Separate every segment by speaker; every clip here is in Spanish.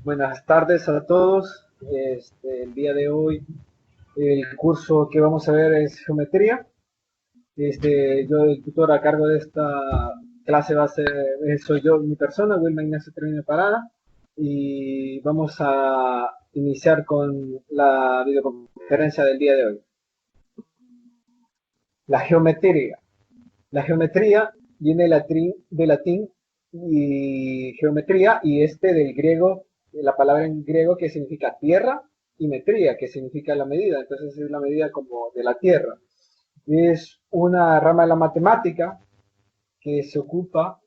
Speaker 1: Buenas tardes a todos. El día de hoy el curso que vamos a ver es geometría. Yo, el tutor a cargo de esta clase soy yo, mi persona, Wilma Ignacio Trevino Parada, y vamos a iniciar con la videoconferencia del día de hoy. La geometría. La geometría viene de latín y geometría y del griego, la palabra en griego que significa tierra y metría, que significa la medida. Entonces es la medida como de la tierra. Es una rama de la matemática que se ocupa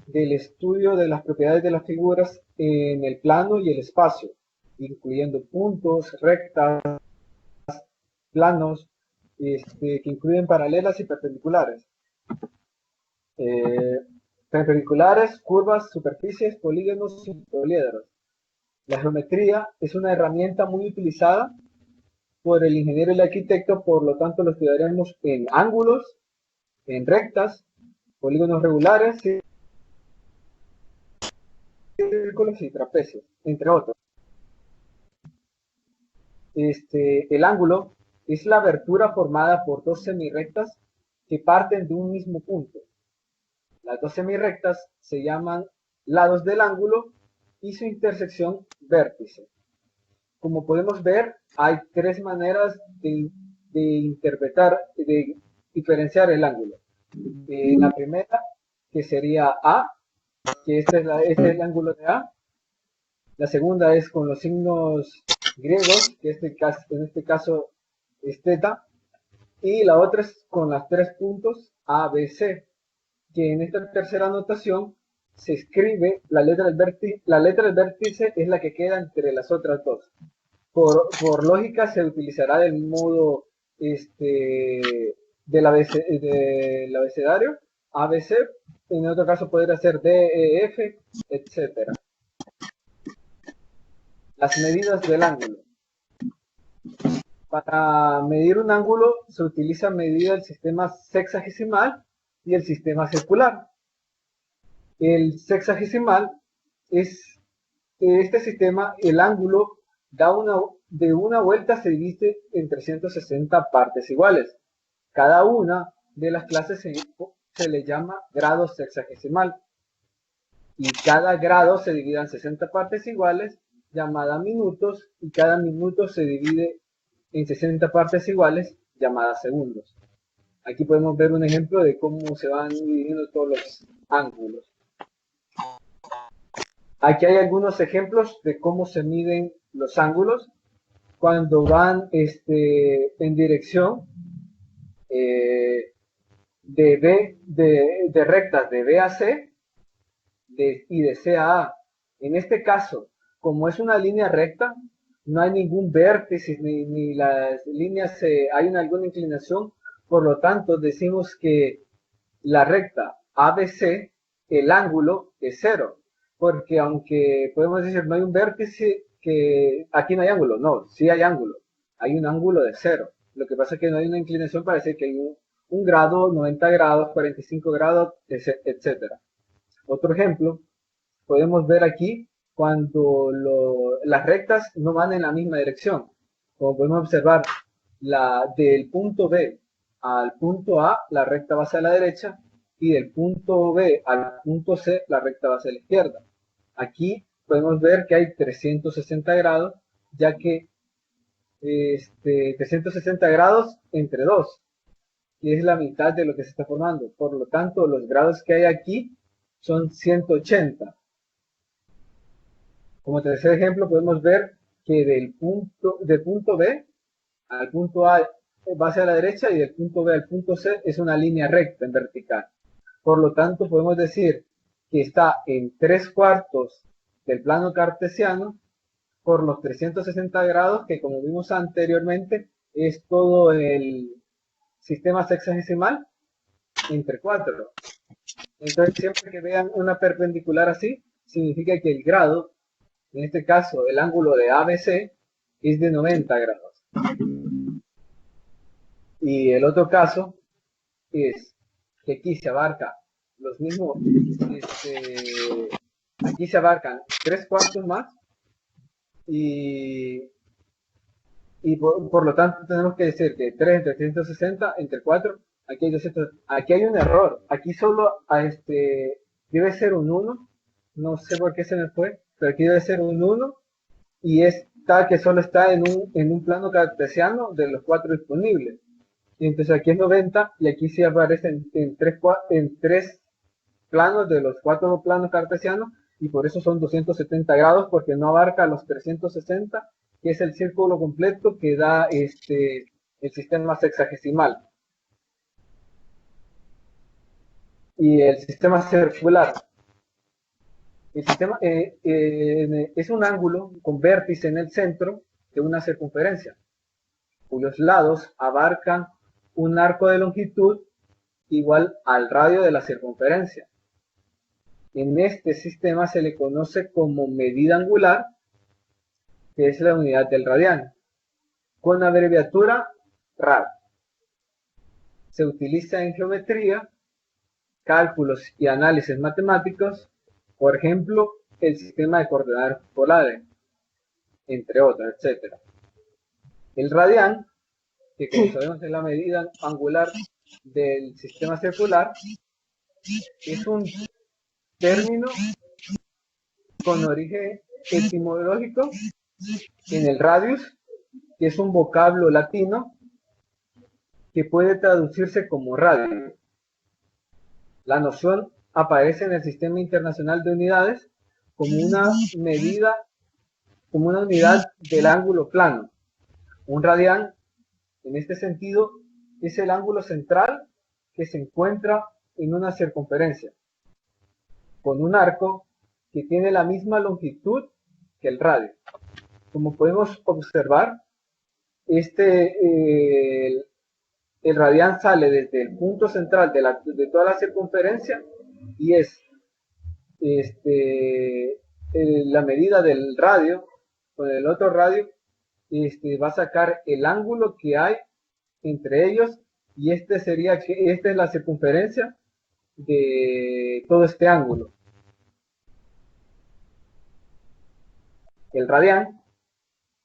Speaker 1: del estudio de las propiedades de las figuras en el plano y el espacio, incluyendo puntos, rectas, planos, que incluyen paralelas y perpendiculares. Eh, Perpendiculares, curvas, superficies, polígonos y poliedros. La geometría es una herramienta muy utilizada por el ingeniero y el arquitecto, por lo tanto lo estudiaremos en ángulos, en rectas, polígonos regulares, círculos y trapecios, entre otros. El ángulo es la abertura formada por dos semirrectas que parten de un mismo punto. Las dos semirrectas se llaman lados del ángulo y su intersección vértice. Como podemos ver, hay tres maneras de interpretar, de diferenciar el ángulo. La primera, que sería A, que este es el ángulo de A. La segunda es con los signos griegos, que en este caso es θ. Y la otra es con los tres puntos A, B, C, que en esta tercera notación se escribe la letra del vértice es la que queda entre las otras dos. Por lógica se utilizará del modo del abecedario, ABC, en otro caso podría ser D, E, F, etc. Las medidas del ángulo. Para medir un ángulo se utiliza medida el sistema sexagesimal y el sistema circular. El sexagesimal es este sistema, el ángulo de una vuelta se divide en 360 partes iguales. Cada una de las clases se le llama grado sexagesimal y cada grado se divide en 60 partes iguales llamadas minutos y cada minuto se divide en 60 partes iguales llamadas segundos. Aquí podemos ver un ejemplo de cómo se van dividiendo todos los ángulos. Aquí hay algunos ejemplos de cómo se miden los ángulos cuando van en dirección de rectas de B a C y de C a A. En este caso, como es una línea recta, no hay ningún vértice ni las líneas hay alguna inclinación, por lo tanto decimos que la recta ABC, el ángulo es cero, porque aunque podemos decir no hay un vértice, que aquí no hay ángulo, no, sí hay ángulo, hay un ángulo de cero. Lo que pasa es que no hay una inclinación para decir que hay un grado, 90 grados, 45 grados, etcétera. Otro ejemplo, podemos ver aquí cuando las rectas no van en la misma dirección. Como podemos observar, del punto B al punto A, la recta va hacia la derecha, y del punto B al punto C, la recta va hacia la izquierda. Aquí podemos ver que hay 360 grados, ya que 360 grados entre 2, que es la mitad de lo que se está formando. Por lo tanto, los grados que hay aquí son 180. Como tercer ejemplo, podemos ver que del punto B al punto A va hacia la derecha y del punto B al punto C es una línea recta en vertical. Por lo tanto, podemos decir que está en 3/4 del plano cartesiano por los 360 grados, que como vimos anteriormente, es todo el sistema sexagesimal entre 4. Entonces, siempre que vean una perpendicular así, significa que el grado, en este caso el ángulo de ABC, es de 90 grados. Y el otro caso es que aquí se abarca los mismos, aquí se abarcan 3/4 más, y, y por lo tanto tenemos que decir que 3 entre 360 entre 4, aquí hay 200, aquí hay un error, aquí solo debe ser un 1, no sé por qué se me fue, pero aquí debe ser un 1 y está que solo está en un plano cartesiano de los 4 disponibles. Y entonces aquí es 90 y aquí sí aparece en tres planos de los 4 planos cartesianos y por eso son 270 grados porque no abarca los 360, que es el círculo completo que da el sistema sexagesimal. Y el sistema circular. El sistema es un ángulo con vértice en el centro de una circunferencia, cuyos lados abarcan un arco de longitud igual al radio de la circunferencia. En este sistema se le conoce como medida angular, que es la unidad del radián, con abreviatura rad. Se utiliza en geometría, cálculos y análisis matemáticos, por ejemplo, el sistema de coordenadas polares, entre otras, etc. El radián, que como sabemos es la medida angular del sistema circular, es un término con origen etimológico en el radius, que es un vocablo latino que puede traducirse como radio. La noción aparece en el Sistema Internacional de Unidades como una medida, como una unidad del ángulo plano. Un radián, en este sentido, es el ángulo central que se encuentra en una circunferencia, con un arco que tiene la misma longitud que el radio. Como podemos observar, el radián sale desde el punto central de toda la circunferencia y es la medida del radio con el otro radio, va a sacar el ángulo que hay entre ellos y esta es la circunferencia de todo este ángulo. El radián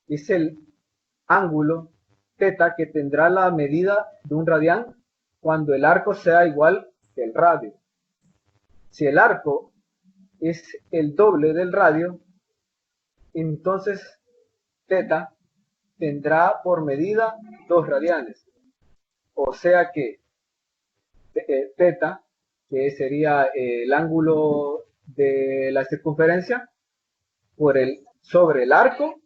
Speaker 1: es el ángulo θ que tendrá la medida de un radián cuando el arco sea igual que el radio. Si el arco es el doble del radio, entonces θ tendrá por medida 2 radianes. O sea que θ, que sería el ángulo de la circunferencia, sobre el arco,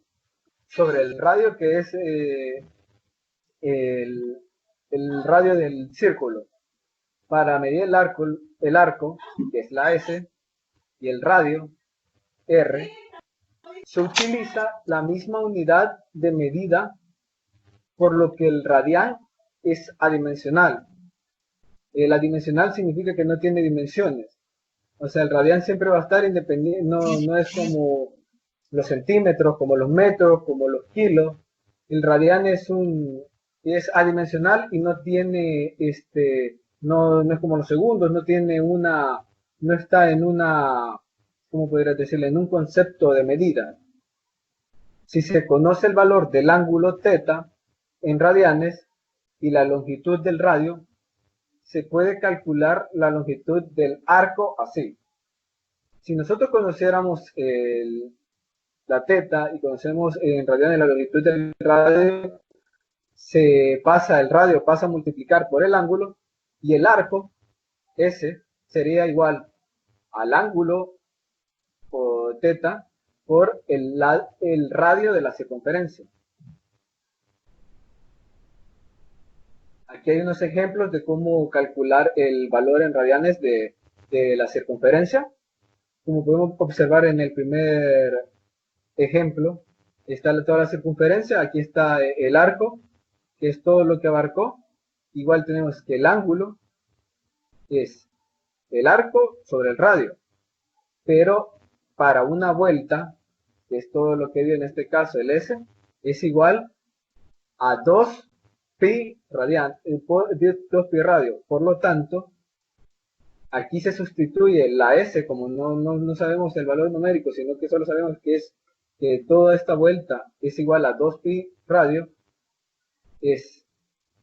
Speaker 1: sobre el radio que es el radio del círculo. Para medir el arco, que es la S, y el radio, R, se utiliza la misma unidad de medida, por lo que el radián es adimensional. El adimensional significa que no tiene dimensiones. O sea, el radián siempre va a estar independiente, no es como los centímetros, como los metros, como los kilos. El radián es adimensional y no tiene, no es como los segundos, no está en una, ¿cómo podrías decirle? En un concepto de medida. Si se conoce el valor del ángulo θ en radianes y la longitud del radio, se puede calcular la longitud del arco así. Si nosotros conociéramos la θ y conocemos en radianes la longitud del radio, el radio pasa a multiplicar por el ángulo y el arco, S, sería igual al ángulo o θ por el radio de la circunferencia. Aquí hay unos ejemplos de cómo calcular el valor en radianes de la circunferencia. Como podemos observar en el primer ejemplo, está toda la circunferencia, aquí está el arco, que es todo lo que abarcó. Igual tenemos que el ángulo es el arco sobre el radio, pero para una vuelta, que es todo lo que dio en este caso el S, es igual a 2 pi radian, 2 pi radio. Por lo tanto, aquí se sustituye la S, como no sabemos el valor numérico, sino que solo sabemos que es que toda esta vuelta es igual a 2pi radio,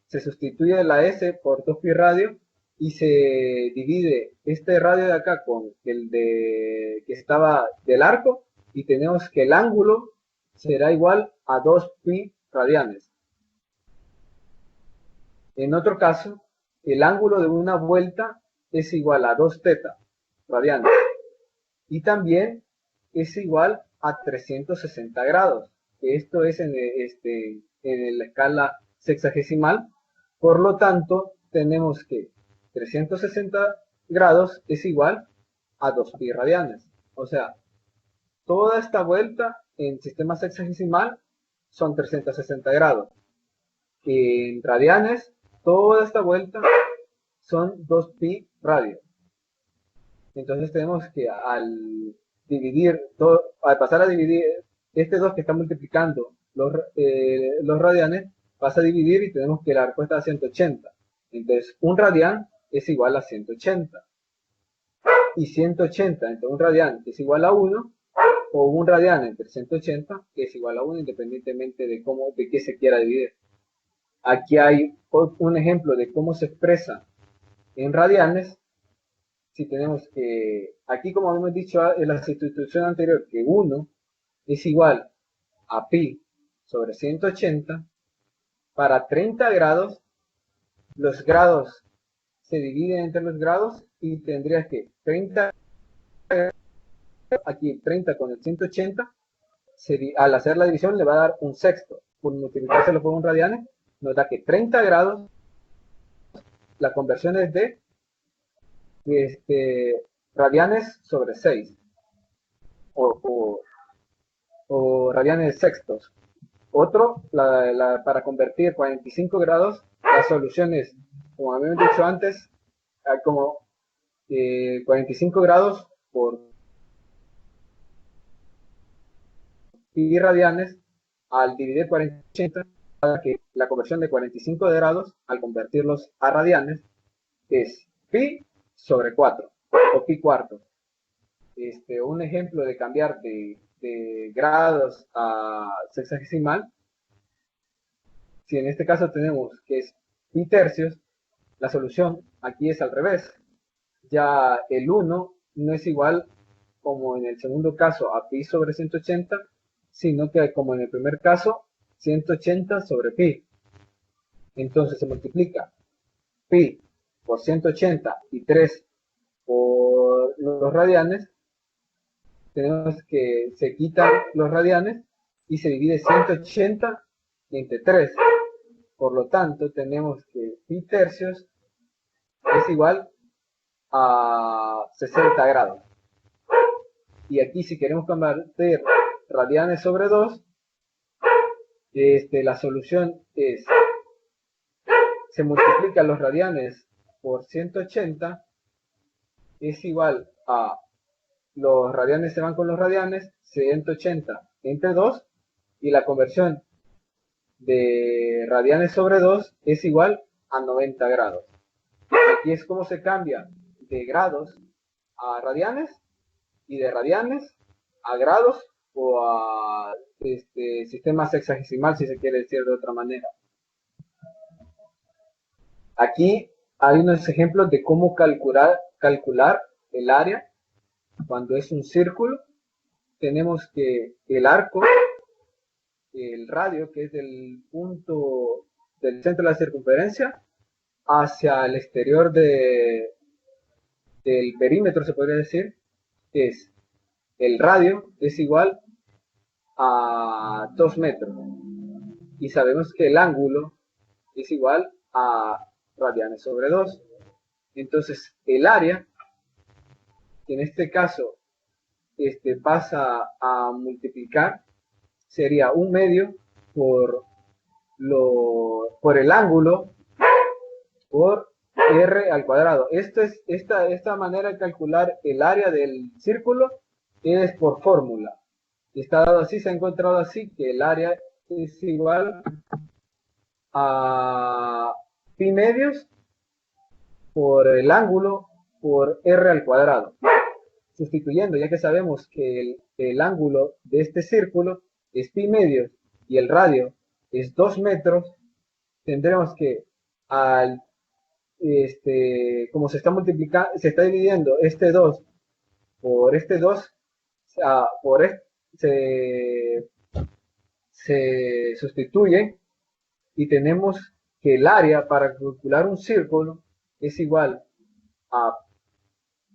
Speaker 1: se sustituye la S por 2pi radio y se divide este radio de acá con el de que estaba del arco y tenemos que el ángulo será igual a 2pi radianes. En otro caso, el ángulo de una vuelta es igual a 2 teta radianes y también es igual a 360 grados. Esto es en la escala sexagesimal. Por lo tanto, tenemos que 360 grados es igual a 2pi radianes. O sea, toda esta vuelta en sistema sexagesimal son 360 grados. En radianes, toda esta vuelta son 2pi radios. Entonces tenemos que al pasar a dividir este 2 que está multiplicando los radianes, pasa a dividir y tenemos que la respuesta es 180. Entonces un radián es igual a 180. Y 180 entre un radián es igual a 1, o un radián entre 180 es igual a 1, independientemente de qué se quiera dividir. Aquí hay un ejemplo de cómo se expresa en radianes. Si tenemos que, aquí como habíamos dicho en la sustitución anterior, que 1 es igual a pi sobre 180, para 30 grados, los grados se dividen entre los grados y tendrías que 30, aquí 30 con el 180, al hacer la división le va a dar un sexto. Por multiplicárselo por un radianes, nos da que 30 grados, la conversión es de radianes sobre 6 o radianes sextos. Otro, para convertir 45 grados, la solución es, como habíamos dicho antes, como 45 grados por pi radianes al dividir 40/80, que la conversión de 45 grados al convertirlos a radianes es pi sobre 4 o pi cuarto. Un ejemplo de cambiar de grados a sexagesimal, si en este caso tenemos que es pi tercios, la solución aquí es al revés. Ya el 1 no es igual como en el segundo caso a pi sobre 180, sino que como en el primer caso 180 sobre pi. Entonces se multiplica pi por 180 y 3 por los radianes. Tenemos que se quitan los radianes y se divide 180 entre 3. Por lo tanto, tenemos que pi tercios es igual a 60 grados. Y aquí si queremos convertir radianes sobre 2, la solución es, se multiplican los radianes por 180, es igual a, los radianes se van con los radianes, 180 entre 2, y la conversión de radianes sobre 2 es igual a 90 grados. Aquí es como se cambia de grados a radianes y de radianes a grados o a sistema sexagesimal, si se quiere decir de otra manera. Aquí hay unos ejemplos de cómo calcular el área cuando es un círculo. Tenemos que el arco, el radio, que es del punto del centro de la circunferencia hacia el exterior del perímetro, se podría decir, es el radio es igual a 2 metros. Y sabemos que el ángulo es igual a radianes sobre 2. Entonces, el área, que en este caso pasa a multiplicar, sería 1 medio por el ángulo por r al cuadrado. Esta manera de calcular el área del círculo es por fórmula. Está dado así, se ha encontrado así, que el área es igual a pi medios por el ángulo por r al cuadrado. sustituyendo, ya que sabemos que el ángulo de este círculo es pi medios y el radio es 2 metros, tendremos que al como se está multiplicando, se está dividiendo este 2 por este 2, por este, se sustituye y tenemos que el área para calcular un círculo es igual a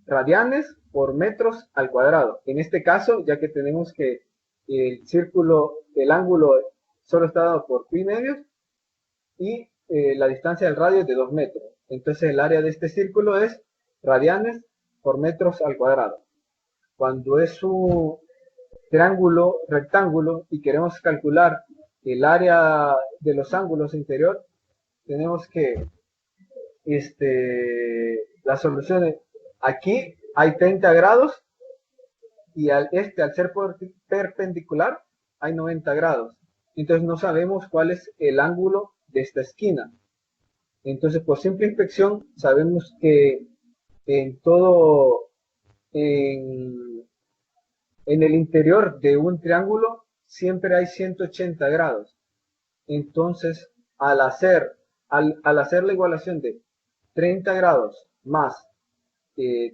Speaker 1: radianes por metros al cuadrado. En este caso, ya que tenemos que el círculo, el ángulo solo está dado por pi medios y la distancia del radio es de 2 metros. Entonces el área de este círculo es radianes por metros al cuadrado. Cuando es un triángulo rectángulo y queremos calcular el área de los ángulos interior, tenemos que la solución es, aquí hay 30 grados y al ser perpendicular hay 90 grados. Entonces no sabemos cuál es el ángulo de esta esquina. Entonces por simple inspección sabemos que en todo, en el interior de un triángulo siempre hay 180 grados. Entonces, al hacer la igualación de 30 grados más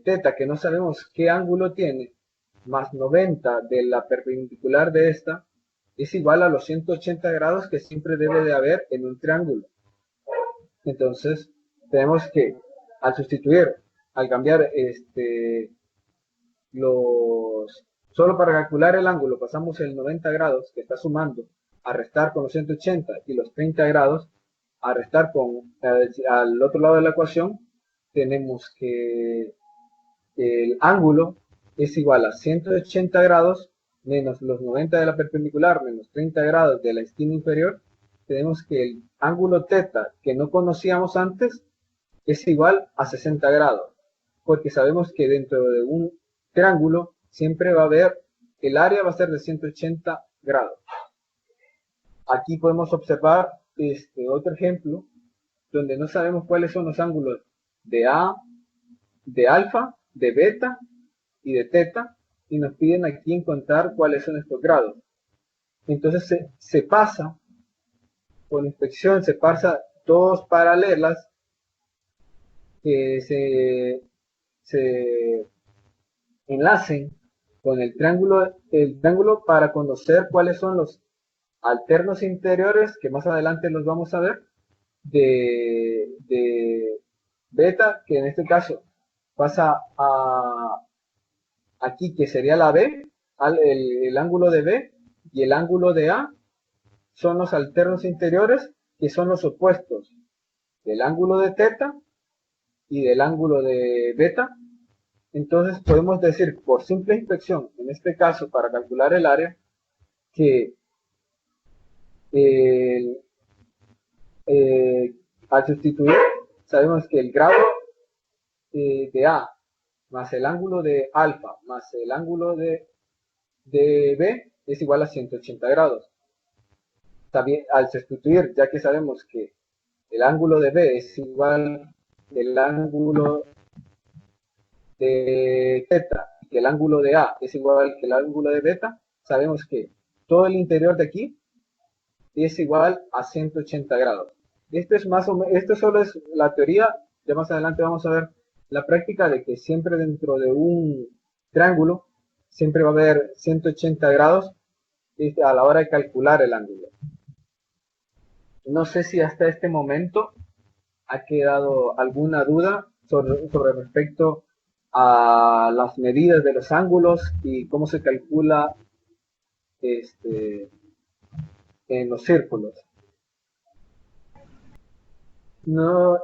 Speaker 1: teta, que no sabemos qué ángulo tiene, más 90 de la perpendicular de esta, es igual a los 180 grados que siempre debe de haber en un triángulo. Entonces, tenemos que, al sustituir, al cambiar solo para calcular el ángulo, pasamos el 90 grados que está sumando a restar con los 180 y los 30 grados a restar con al otro lado de la ecuación, tenemos que el ángulo es igual a 180 grados menos los 90 de la perpendicular menos 30 grados de la esquina inferior. Tenemos que el ángulo teta que no conocíamos antes es igual a 60 grados, porque sabemos que dentro de un triángulo siempre va a haber, el área va a ser de 180 grados. Aquí podemos observar otro ejemplo donde no sabemos cuáles son los ángulos de A, de alfa, de beta y de teta, y nos piden aquí encontrar cuáles son estos grados. Entonces se pasa, por inspección, se pasa dos paralelas que se enlacen con el triángulo para conocer cuáles son los alternos interiores, que más adelante los vamos a ver, de beta, que en este caso pasa a aquí, que sería la B, el ángulo de B, y el ángulo de A son los alternos interiores, que son los opuestos del ángulo de teta y del ángulo de beta. Entonces podemos decir por simple inspección, en este caso para calcular el área, que al sustituir sabemos que el grado de A más el ángulo de alfa más el ángulo de B es igual a 180 grados. También al sustituir, ya que sabemos que el ángulo de B es igual al ángulo de teta y que el ángulo de A es igual que el ángulo de beta, sabemos que todo el interior de aquí es igual a 180 grados. Esto solo es la teoría, ya más adelante vamos a ver la práctica de que siempre dentro de un triángulo siempre va a haber 180 grados a la hora de calcular el ángulo. No sé si hasta este momento ha quedado alguna duda sobre respecto a las medidas de los ángulos y cómo se calcula en los círculos. No,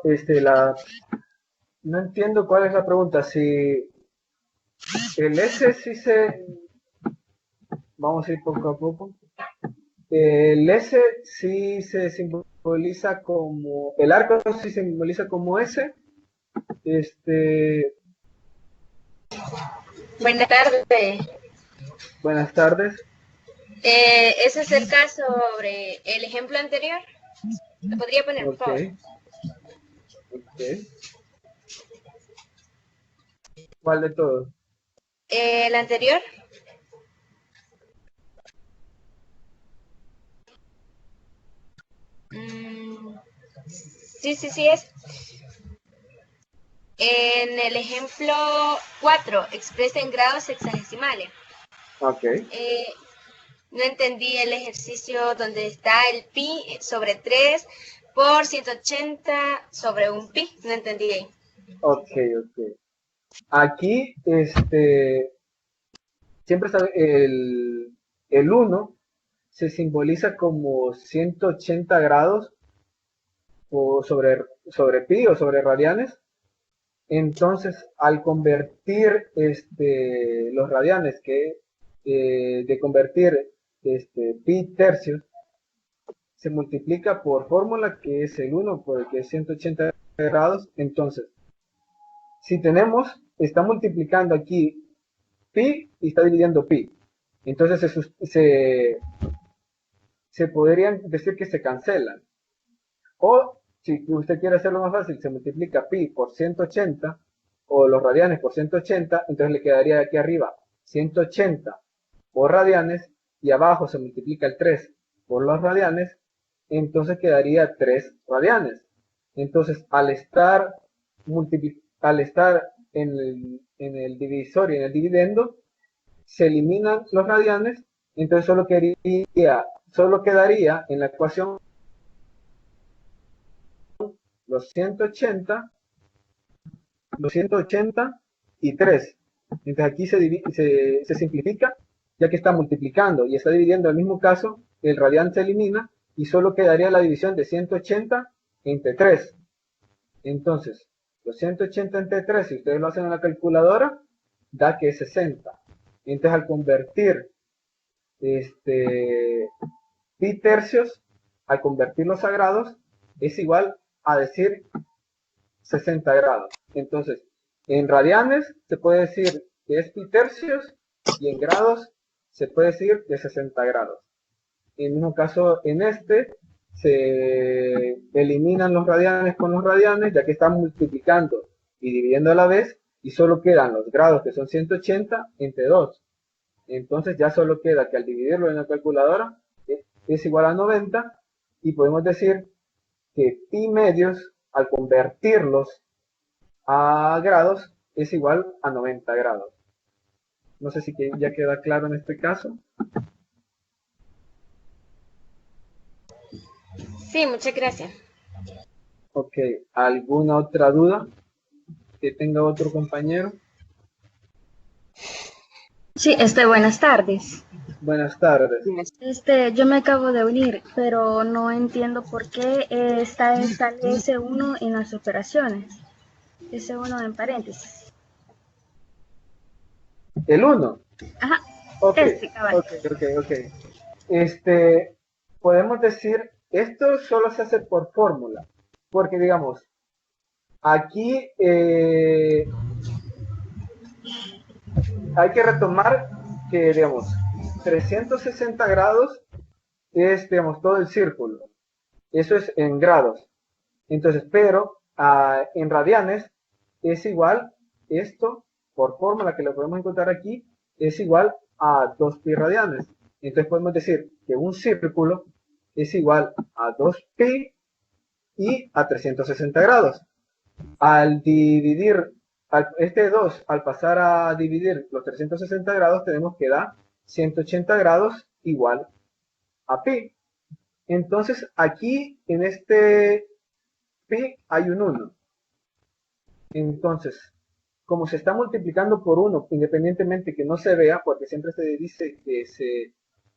Speaker 1: no entiendo cuál es la pregunta. Si el S sí vamos a ir poco a poco. El S sí se simboliza como, el arco sí se simboliza como S.
Speaker 2: Buenas tardes.
Speaker 1: Buenas tardes.
Speaker 2: Ese es el caso sobre el ejemplo anterior. ¿Lo podría poner, por favor?
Speaker 1: Ok. ¿Cuál de todos?
Speaker 2: El anterior. Sí, sí, sí es. En el ejemplo 4, expresa en grados sexagesimales.
Speaker 1: Ok.
Speaker 2: No entendí el ejercicio donde está el pi sobre 3 por 180 sobre un pi. No entendí ahí.
Speaker 1: Ok, ok. Aquí, siempre sabe, el 1 se simboliza como 180 grados o sobre pi o sobre radianes. Entonces, al convertir los radianes, de convertir pi tercios, se multiplica por fórmula que es el 1, porque es 180 grados. Entonces, si tenemos, está multiplicando aquí pi y está dividiendo pi. Entonces se podrían decir que se cancelan. O si usted quiere hacerlo más fácil, se multiplica pi por 180 o los radianes por 180, entonces le quedaría aquí arriba 180 por radianes y abajo se multiplica el 3 por los radianes, entonces quedaría 3 radianes. Entonces, al estar en el divisor y en el dividendo, se eliminan los radianes, entonces solo quedaría en la ecuación los 180, los 180 y 3. Entonces aquí se simplifica, ya que está multiplicando y está dividiendo. En el mismo caso, el radiante se elimina y solo quedaría la división de 180 entre 3. Entonces, los 180 entre 3, si ustedes lo hacen en la calculadora, da que es 60. Entonces, al convertir pi tercios, al convertirlos a grados, es igual a decir 60 grados. Entonces, en radianes se puede decir que es pi tercios y en grados se puede decir de 60 grados. En el mismo caso, en se eliminan los radianes con los radianes, ya que están multiplicando y dividiendo a la vez, y solo quedan los grados, que son 180, entre 2. Entonces ya solo queda que al dividirlo en la calculadora es igual a 90, y podemos decir que pi medios, al convertirlos a grados, es igual a 90 grados. No sé si ya queda claro en este caso.
Speaker 2: Sí, muchas gracias.
Speaker 1: Ok, ¿alguna otra duda que tenga otro compañero?
Speaker 3: Sí, buenas tardes.
Speaker 1: Buenas tardes.
Speaker 3: Yo me acabo de unir, pero no entiendo por qué sale S1 en las operaciones. S1 en paréntesis.
Speaker 1: El 1.
Speaker 3: Ajá,
Speaker 1: Ok,
Speaker 3: cabal.
Speaker 1: ok. Podemos decir, esto solo se hace por fórmula, porque digamos, aquí hay que retomar que, digamos, 360 grados es, digamos, todo el círculo. Eso es en grados. Entonces, pero en radianes es igual, esto, por fórmula que lo podemos encontrar aquí, es igual a 2 pi radianes. Entonces podemos decir que un círculo es igual a 2 pi y a 360 grados. Al dividir este 2, al pasar a dividir los 360 grados, tenemos que dar 180 grados igual a pi. Entonces aquí en este pi hay un 1. Entonces, como se está multiplicando por 1, independientemente que no se vea, porque siempre se dice que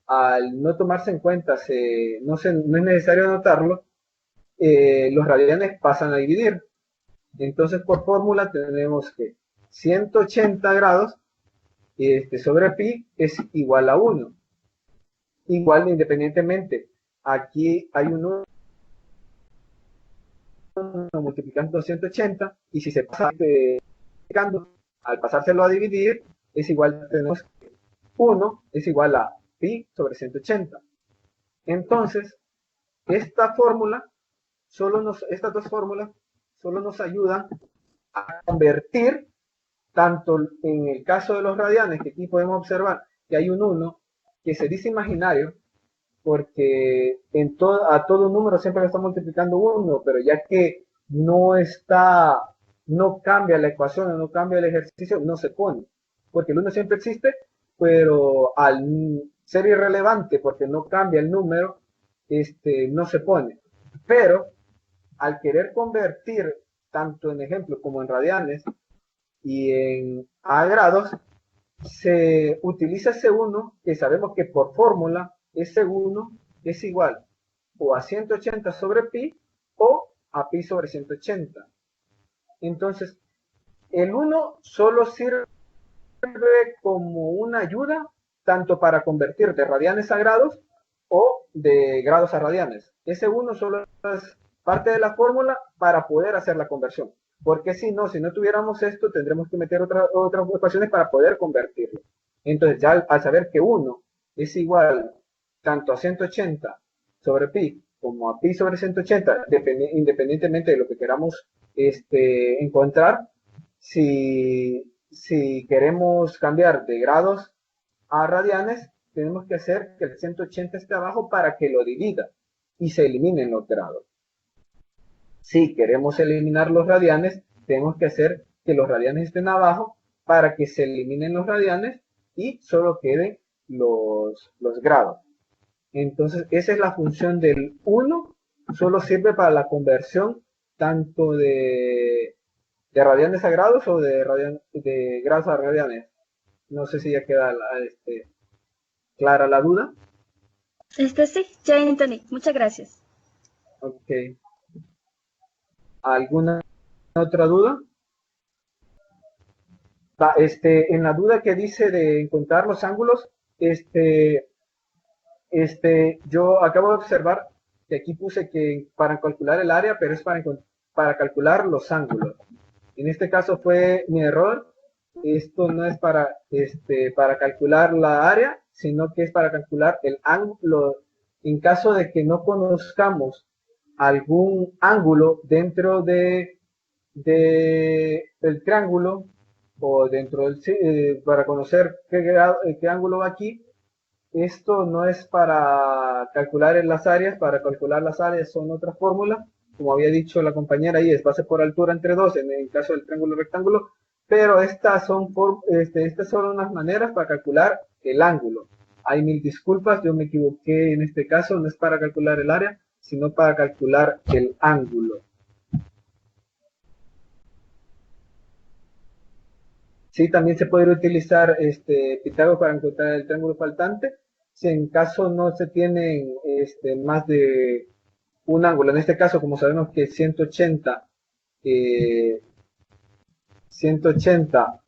Speaker 1: al no tomarse en cuenta no es necesario anotarlo, los radianes pasan a dividir. Entonces, por fórmula tenemos que 180 grados sobre pi es igual a 1. Igual independientemente, aquí hay un 1 multiplicando 180, y si se pasa al pasárselo a dividir, es igual, tenemos 1 es igual a pi sobre 180. Entonces, esta fórmula, estas dos fórmulas, solo nos ayudan a convertir tanto en el caso de los radianes, que aquí podemos observar que hay un 1 que se dice imaginario, porque a todo número siempre le está multiplicando 1, pero ya que no cambia la ecuación, no cambia el ejercicio, no se pone, porque el 1 siempre existe, pero al ser irrelevante, porque no cambia el número, no se pone. Pero al querer convertir tanto en ejemplo como en radianes y en a grados, se utiliza ese 1 que sabemos que por fórmula ese 1 es igual o a 180 sobre pi o a pi sobre 180. Entonces, el 1 solo sirve como una ayuda tanto para convertir de radianes a grados o de grados a radianes. Ese 1 solo es parte de la fórmula para poder hacer la conversión. Porque si no tuviéramos esto, tendremos que meter otras ecuaciones para poder convertirlo. Entonces, ya al saber que 1 es igual tanto a 180 sobre pi como a pi sobre 180, independientemente de lo que queramos encontrar, si queremos cambiar de grados a radianes, tenemos que hacer que el 180 esté abajo para que lo divida y se eliminen los grados. Si queremos eliminar los radianes, tenemos que hacer que los radianes estén abajo para que se eliminen los radianes y solo queden los grados. Entonces, esa es la función del 1, solo sirve para la conversión tanto de radianes a grados o de grados a radianes. No sé si ya queda clara la duda.
Speaker 3: Sí, ya entendí. Muchas gracias.
Speaker 1: Ok. ¿Alguna otra duda? En la duda que dice de encontrar los ángulos, yo acabo de observar que aquí puse que para calcular el área, pero es para calcular los ángulos. En este caso fue mi error. Esto no es para calcular la área, sino que es para calcular el ángulo. En caso de que no conozcamos algún ángulo dentro del triángulo o dentro para conocer qué ángulo va aquí, esto no es para calcular en las áreas, para calcular las áreas son otras fórmulas, como había dicho la compañera ahí, es base por altura entre dos en el caso del triángulo rectángulo, pero estas son unas maneras para calcular el ángulo. Hay mil disculpas, yo me equivoqué en este caso, no es para calcular el área, sino para calcular el ángulo. Sí, también se puede utilizar Pitágoras para encontrar el triángulo faltante, si en caso no se tienen más de un ángulo. En este caso, como sabemos que 180, 180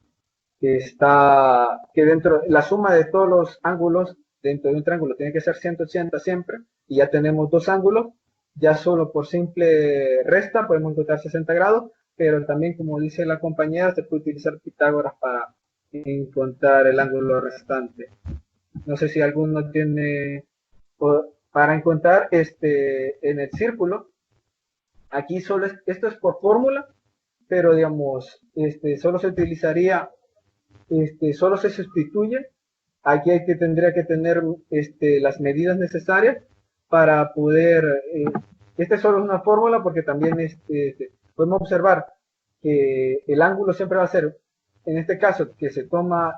Speaker 1: que dentro, la suma de todos los ángulos dentro de un triángulo tiene que ser 180 siempre, y ya tenemos dos ángulos, ya solo por simple resta podemos encontrar 60 grados, pero también, como dice la compañera, se puede utilizar Pitágoras para encontrar el ángulo restante. No sé si alguno tiene, para encontrar en el círculo, aquí esto es por fórmula, pero digamos, solo se utilizaría, solo se sustituye. Aquí tendría que tener las medidas necesarias para poder, esta es solo una fórmula porque también podemos observar que el ángulo siempre va a ser, en este caso, que se toma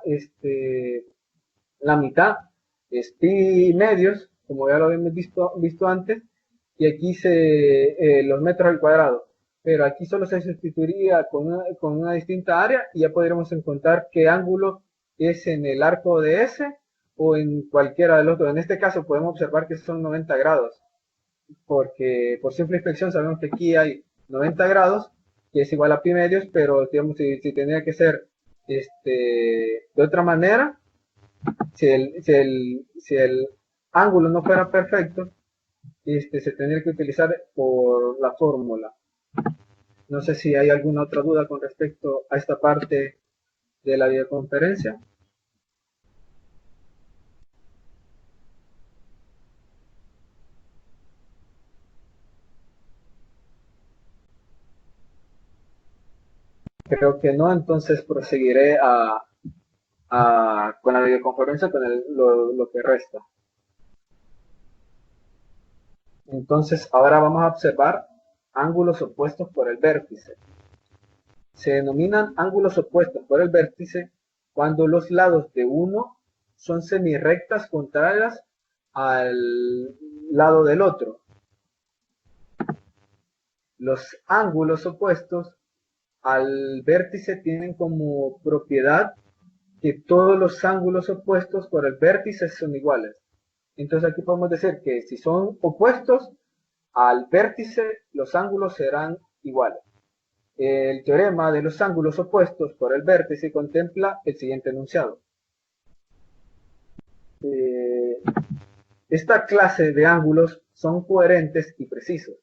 Speaker 1: la mitad, es pi medios, como ya lo habíamos visto antes, y aquí los metros al cuadrado. Pero aquí solo se sustituiría con una distinta área y ya podríamos encontrar qué ángulo es en el arco de S o en cualquiera de los dos. En este caso podemos observar que son 90 grados, porque por simple inspección sabemos que aquí hay 90 grados, que es igual a pi medios, pero digamos, si tenía que ser de otra manera, si el ángulo no fuera perfecto, se tendría que utilizar por la fórmula. No sé si hay alguna otra duda con respecto a esta parte de la videoconferencia. Creo que no, entonces proseguiré con la videoconferencia con lo que resta. Entonces, ahora vamos a observar ángulos opuestos por el vértice. Se denominan ángulos opuestos por el vértice cuando los lados de uno son semirrectas contrarias al lado del otro. Los ángulos opuestos al vértice tienen como propiedad que todos los ángulos opuestos por el vértice son iguales. Entonces aquí podemos decir que si son opuestos al vértice, los ángulos serán iguales. El teorema de los ángulos opuestos por el vértice contempla el siguiente enunciado. Esta clase de ángulos son coherentes y precisos.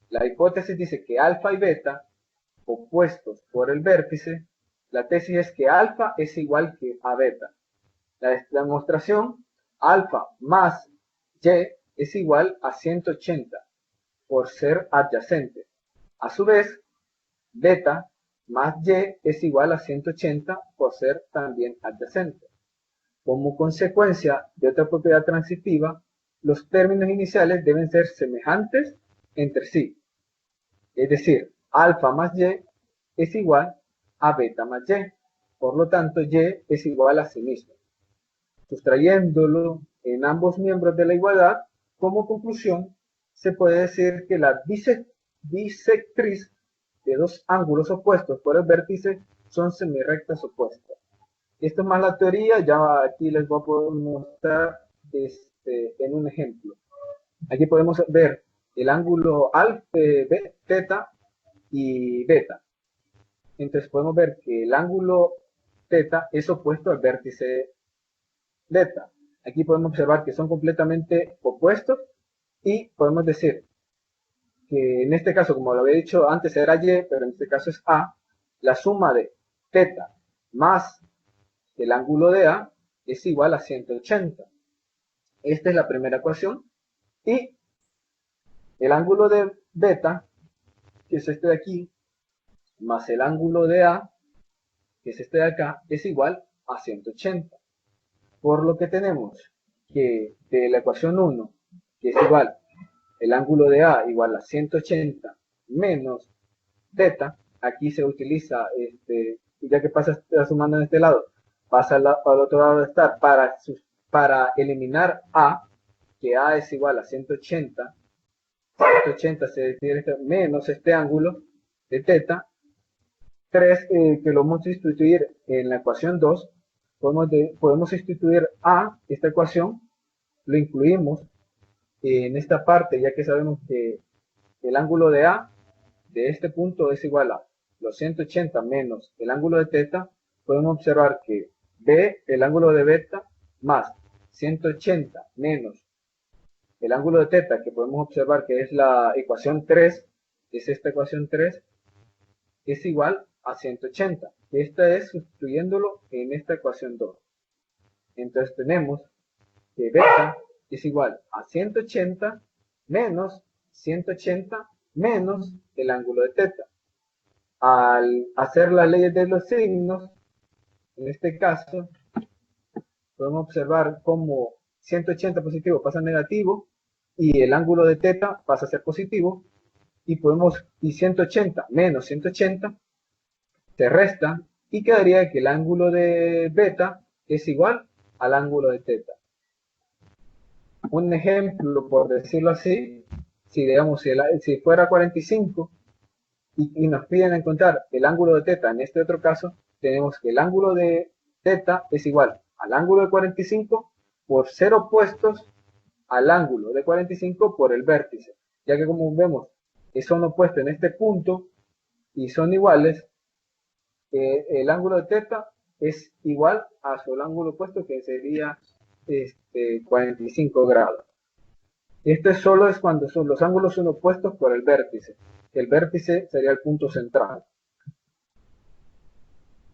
Speaker 1: La hipótesis dice que alfa y beta, opuestos por el vértice, la tesis es que alfa es igual que a beta. La demostración, alfa más y es igual a 180 por ser adyacente. A su vez, beta más y es igual a 180 por ser también adyacente. Como consecuencia de otra propiedad transitiva, los términos iniciales deben ser semejantes entre sí. Es decir, alfa más y es igual a beta más y. Por lo tanto, y es igual a sí mismo. Sustrayéndolo en ambos miembros de la igualdad, como conclusión, se puede decir que la bisectriz de dos ángulos opuestos por el vértice son semirrectas opuestas. Esto es más la teoría, ya aquí les voy a poder mostrar en un ejemplo. Aquí podemos ver el ángulo teta y beta. Entonces podemos ver que el ángulo teta es opuesto al vértice beta. Aquí podemos observar que son completamente opuestos y podemos decir que en este caso, como lo había dicho antes, era y, pero en este caso es a, la suma de teta más el ángulo de a es igual a 180. Esta es la primera ecuación. Y el ángulo de beta, que es este de aquí, más el ángulo de a, que es este de acá, es igual a 180. Por lo que tenemos que de la ecuación 1, que es igual el ángulo de a igual a 180 menos beta, aquí se utiliza, ya que pasa sumando en este lado, pasa al otro lado de estar para eliminar a, que a es igual a 180, 180 se decide menos este ángulo de teta, 3 que lo vamos a sustituir en la ecuación 2, podemos sustituir a esta ecuación, lo incluimos en esta parte, ya que sabemos que el ángulo de a de este punto es igual a los 180 menos el ángulo de teta, podemos observar que b, el ángulo de beta, más 180 menos el ángulo de teta, que podemos observar que es la ecuación 3, es esta ecuación 3, es igual a 180. Esta es sustituyéndolo en esta ecuación 2. Entonces tenemos que beta es igual a 180 menos 180 menos el ángulo de teta. Al hacer las leyes de los signos, en este caso, podemos observar cómo 180 positivo pasa a negativo y el ángulo de teta pasa a ser positivo y 180 menos 180 se resta y quedaría que el ángulo de beta es igual al ángulo de teta. Un ejemplo, por decirlo así, si digamos si fuera 45 y nos piden encontrar el ángulo de teta en este otro caso, tenemos que el ángulo de teta es igual al ángulo de 45 por ser opuestos al ángulo de 45 por el vértice, ya que como vemos que son opuestos en este punto y son iguales, el ángulo de teta es igual a su ángulo opuesto, que sería 45 grados. Esto solo es cuando los ángulos son opuestos por el vértice. El vértice sería el punto central.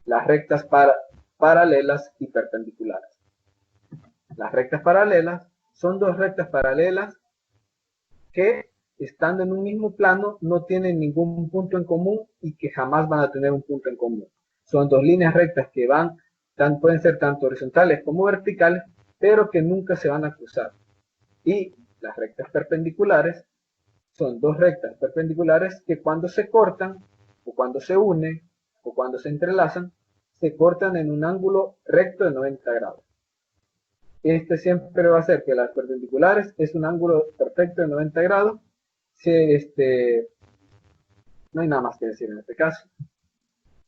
Speaker 1: Las rectas paralelas y perpendiculares. Las rectas paralelas son dos rectas paralelas que estando en un mismo plano, no tienen ningún punto en común y que jamás van a tener un punto en común. Son dos líneas rectas que pueden ser tanto horizontales como verticales, pero que nunca se van a cruzar. Y las rectas perpendiculares son dos rectas perpendiculares que cuando se cortan, o cuando se unen, o cuando se entrelazan, se cortan en un ángulo recto de 90 grados. Este siempre va a ser que las perpendiculares es un ángulo perfecto de 90 grados. No hay nada más que decir en este caso.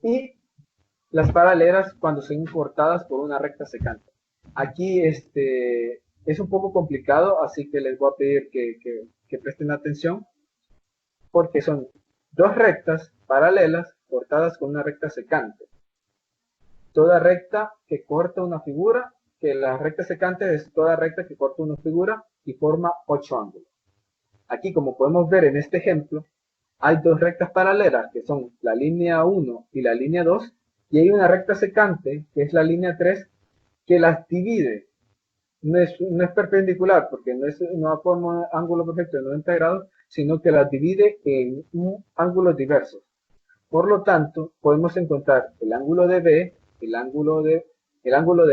Speaker 1: Y las paralelas cuando son cortadas por una recta secante. Aquí es un poco complicado, así que les voy a pedir que presten atención, porque son dos rectas paralelas cortadas con una recta secante. Toda recta que corta una figura, que la recta secante es toda recta que corta una figura y forma 8 ángulos. Aquí, como podemos ver en este ejemplo, hay dos rectas paralelas que son la línea 1 y la línea 2, y hay una recta secante, que es la línea 3, que las divide. No es perpendicular, porque no forma un ángulo perfecto de 90 grados, sino que las divide en ángulos diversos. Por lo tanto, podemos encontrar el ángulo de B, el ángulo de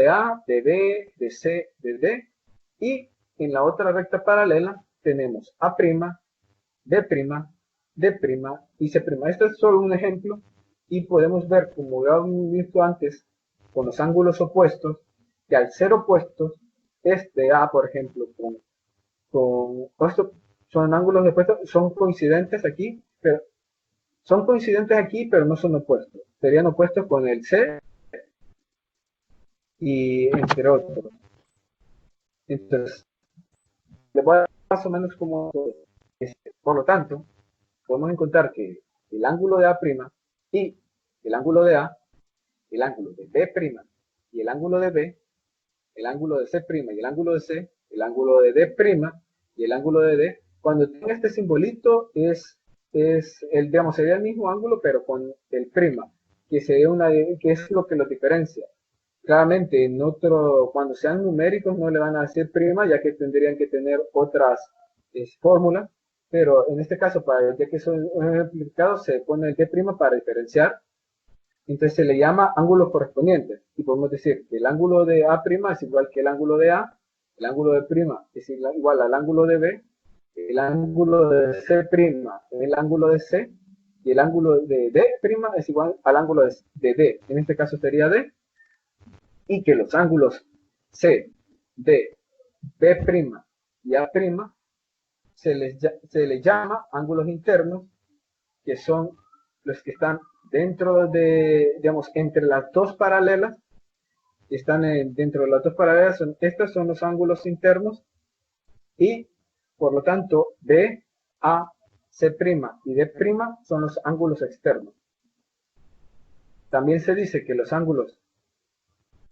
Speaker 1: A, de B, de C, de D, y en la otra recta paralela tenemos A', B', D' y C'. Este es solo un ejemplo y podemos ver, como ya hemos visto antes, con los ángulos opuestos, que al ser opuestos, A, por ejemplo, estos son ángulos opuestos, son coincidentes aquí, pero no son opuestos. Serían opuestos con el C y entre otros. Entonces, les voy a dar más o menos como por lo tanto, podemos encontrar que el ángulo de A' y el ángulo de A, el ángulo de B' y el ángulo de B, el ángulo de C' y el ángulo de C, el ángulo de D' y el ángulo de D, cuando tiene este simbolito sería el mismo ángulo pero con el prima, que es lo que los diferencia. Claramente, cuando sean numéricos no le van a decir prima, ya que tendrían que tener otras fórmulas, pero en este caso, ya que son ejemplificados, se pone el D' para diferenciar. Entonces se le llama ángulos correspondientes, y podemos decir que el ángulo de A' es igual que el ángulo de A, el ángulo de prima es igual al ángulo de B, el ángulo de C', el ángulo de C, y el ángulo de D' es igual al ángulo de D, en este caso sería D, y que los ángulos C, D, B' y A' se les llama ángulos internos, que son los que están dentro entre las dos paralelas, dentro de las dos paralelas, estos son los ángulos internos, y por lo tanto B, A, C' y D' son los ángulos externos. También se dice que los ángulos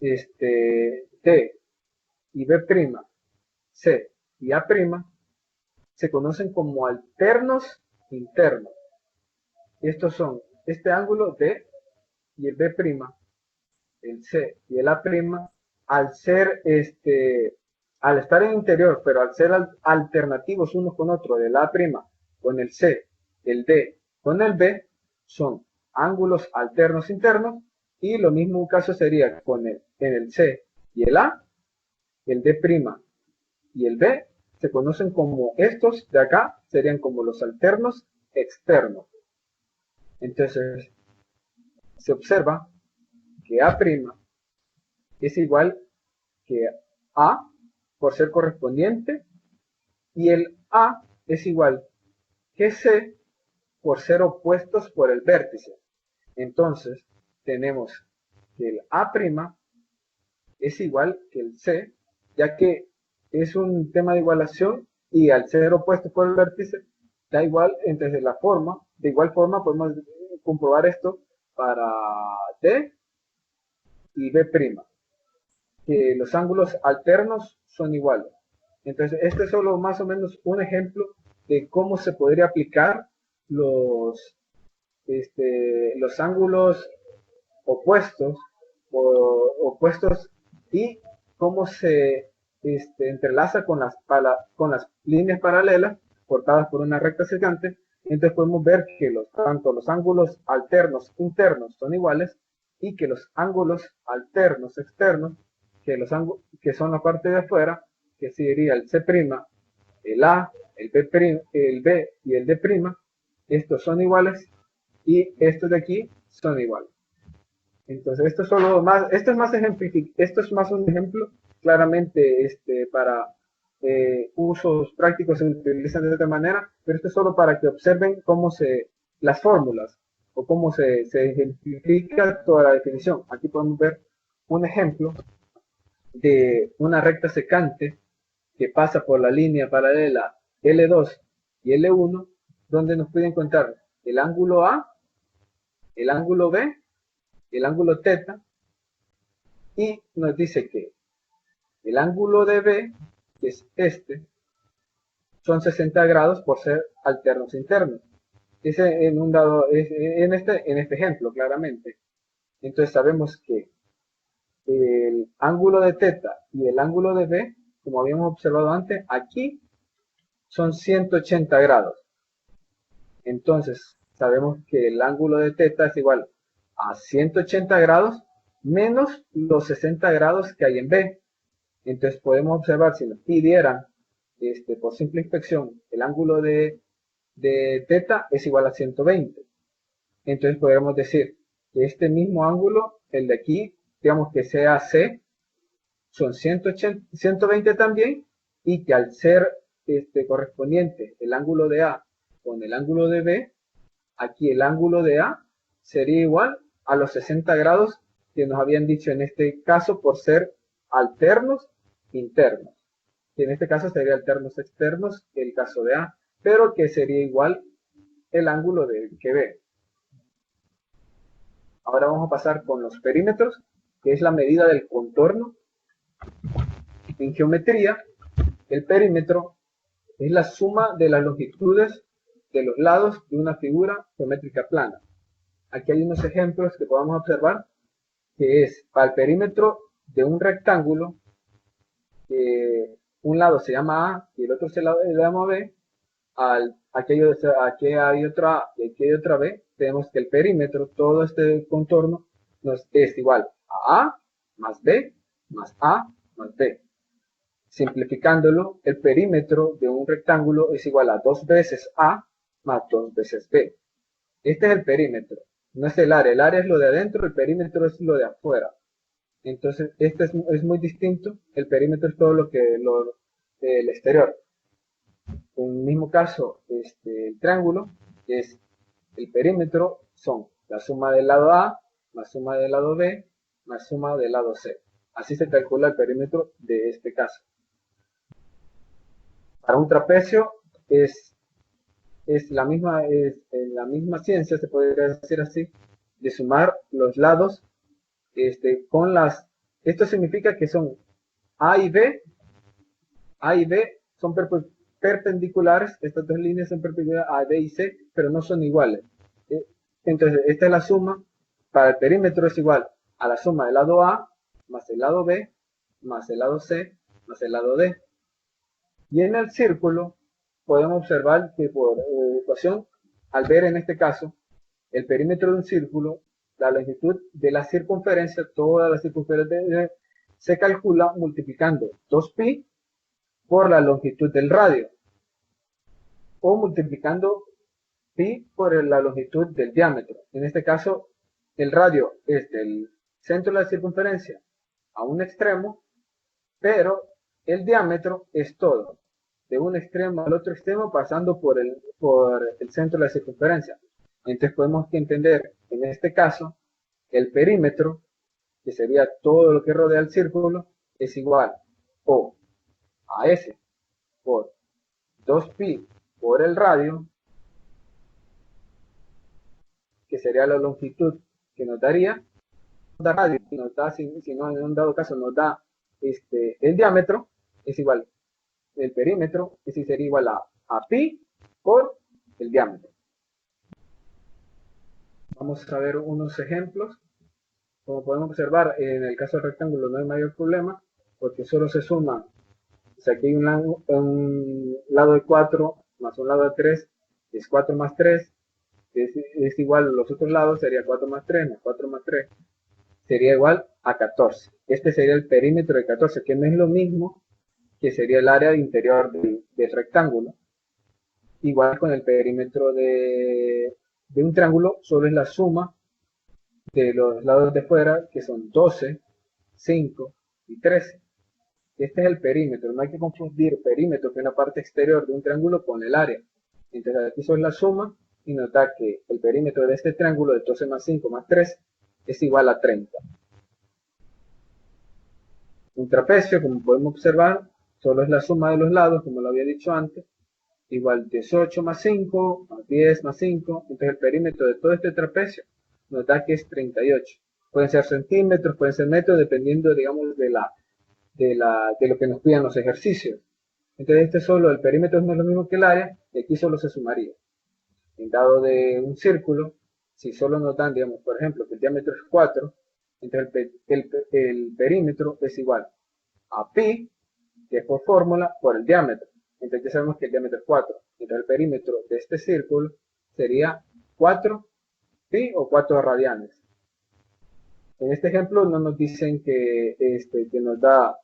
Speaker 1: D y B', C y A' se conocen como alternos internos. Estos son este ángulo D y el B', el C y el A', al estar en interior, pero al ser alternativos unos con otros, el A' con el C, el D con el B, son ángulos alternos internos, y lo mismo caso sería en el C y el A, el D' y el B se conocen como estos de acá, serían como los alternos externos. Entonces, se observa que A' es igual que A por ser correspondiente, y el A es igual que C por ser opuestos por el vértice. Entonces, tenemos que el A' es igual que el C, ya que es un tema de igualación, y al ser opuesto por el vértice, da igual. Entonces de igual forma podemos comprobar esto para D y B', que los ángulos alternos son iguales. Entonces este es solo más o menos un ejemplo de cómo se podría aplicar los ángulos opuestos y cómo se entrelaza con las líneas paralelas cortadas por una recta secante, entonces podemos ver que tanto los ángulos alternos internos son iguales y que los ángulos alternos externos, que son la parte de afuera, que sería el C', el A, el B y el D', estos son iguales y estos de aquí son iguales. Entonces, esto es más un ejemplo, claramente para usos prácticos se utilizan de otra manera, pero esto es solo para que observen las fórmulas o cómo se ejemplifica toda la definición. Aquí podemos ver un ejemplo de una recta secante que pasa por la línea paralela L2 y L1, donde nos puede encontrar el ángulo A, el ángulo B, el ángulo θ, y nos dice que el ángulo de B, que es son 60 grados por ser alternos internos. Ese en este ejemplo, claramente. Entonces sabemos que el ángulo de θ y el ángulo de B, como habíamos observado antes, aquí son 180 grados. Entonces sabemos que el ángulo de θ es igual a 180 grados menos los 60 grados que hay en B. Entonces podemos observar, si nos pidieran por simple inspección, el ángulo de θ es igual a 120. Entonces podríamos decir que este mismo ángulo, el de aquí, digamos que sea C, son 120 también, y que al ser correspondiente el ángulo de A con el ángulo de B, aquí el ángulo de A sería igual a los 60 grados que nos habían dicho en este caso por ser alternos internos. Que en este caso sería alternos externos el caso de A, pero que sería igual el ángulo que B. Ahora vamos a pasar con los perímetros, que es la medida del contorno. En geometría, el perímetro es la suma de las longitudes de los lados de una figura geométrica plana. Aquí hay unos ejemplos que podamos observar, que es para el perímetro de un rectángulo, que un lado se llama A y el otro se llama B. Aquí hay otra A y aquí hay otra B. Tenemos que el perímetro, todo este contorno, es igual a A más B más A más B. Simplificándolo, el perímetro de un rectángulo es igual a 2 veces A más 2 veces B. Este es el perímetro, no es el área es lo de adentro, el perímetro es lo de afuera. Entonces, este es muy distinto, el perímetro es todo el exterior. En el mismo caso, el triángulo, es el perímetro, son la suma del lado A, más suma del lado B, más suma del lado C. Así se calcula el perímetro de este caso. Para un trapecio es la misma ciencia, se podría decir así, de sumar los lados esto significa que son A y B son perpendiculares, estas dos líneas son perpendiculares a B y C, pero no son iguales. Entonces, esta es la suma, para el perímetro es igual a la suma del lado A, más el lado B, más el lado C, más el lado D. Y en el círculo, podemos observar que por ecuación, al ver en este caso, el perímetro de un círculo, la longitud de la circunferencia, toda la circunferencia se calcula multiplicando 2pi por la longitud del radio o multiplicando pi por la longitud del diámetro. En este caso, el radio es del centro de la circunferencia a un extremo, pero el diámetro es todo, de un extremo al otro extremo pasando por el centro de la circunferencia. Entonces podemos entender en este caso el perímetro, que sería todo lo que rodea el círculo, es igual o a S por 2pi por el radio, que sería la longitud que nos daría radio, si no en un dado caso nos da el diámetro, es igual, el perímetro, ese sería igual a pi por el diámetro. Vamos a ver unos ejemplos. Como podemos observar, en el caso del rectángulo no hay mayor problema, porque solo se suma, o sea, aquí hay un lado de 4 más un lado de 3 es 4 más 3, es igual a los otros lados, sería 4 más 3 más 4 más 3, sería igual a 14. Este sería el perímetro de 14, que no es lo mismo que sería el área interior del rectángulo. Igual con el perímetro de un triángulo, solo es la suma de los lados de fuera, que son 12, 5 y 13. Este es el perímetro, no hay que confundir perímetro, que es la parte exterior de un triángulo, con el área. Entonces aquí son la suma, y nota que el perímetro de este triángulo de 12 más 5 más 3 es igual a 30. Un trapecio, como podemos observar, solo es la suma de los lados, como lo había dicho antes, igual 18 más 5, más 10 más 5, entonces el perímetro de todo este trapecio nos da que es 38. Pueden ser centímetros, pueden ser metros, dependiendo, digamos, de lo que nos pidan los ejercicios. Entonces este solo, el perímetro no es lo mismo que el área, y aquí solo se sumaría. En dado de un círculo, si solo nos dan, digamos, por ejemplo, que el diámetro es 4, entonces el perímetro es igual a pi, que es por fórmula, por el diámetro. Entonces ya sabemos que el diámetro es 4. Entonces el perímetro de este círculo sería 4 pi o 4 radianes. En este ejemplo no nos dicen que nos da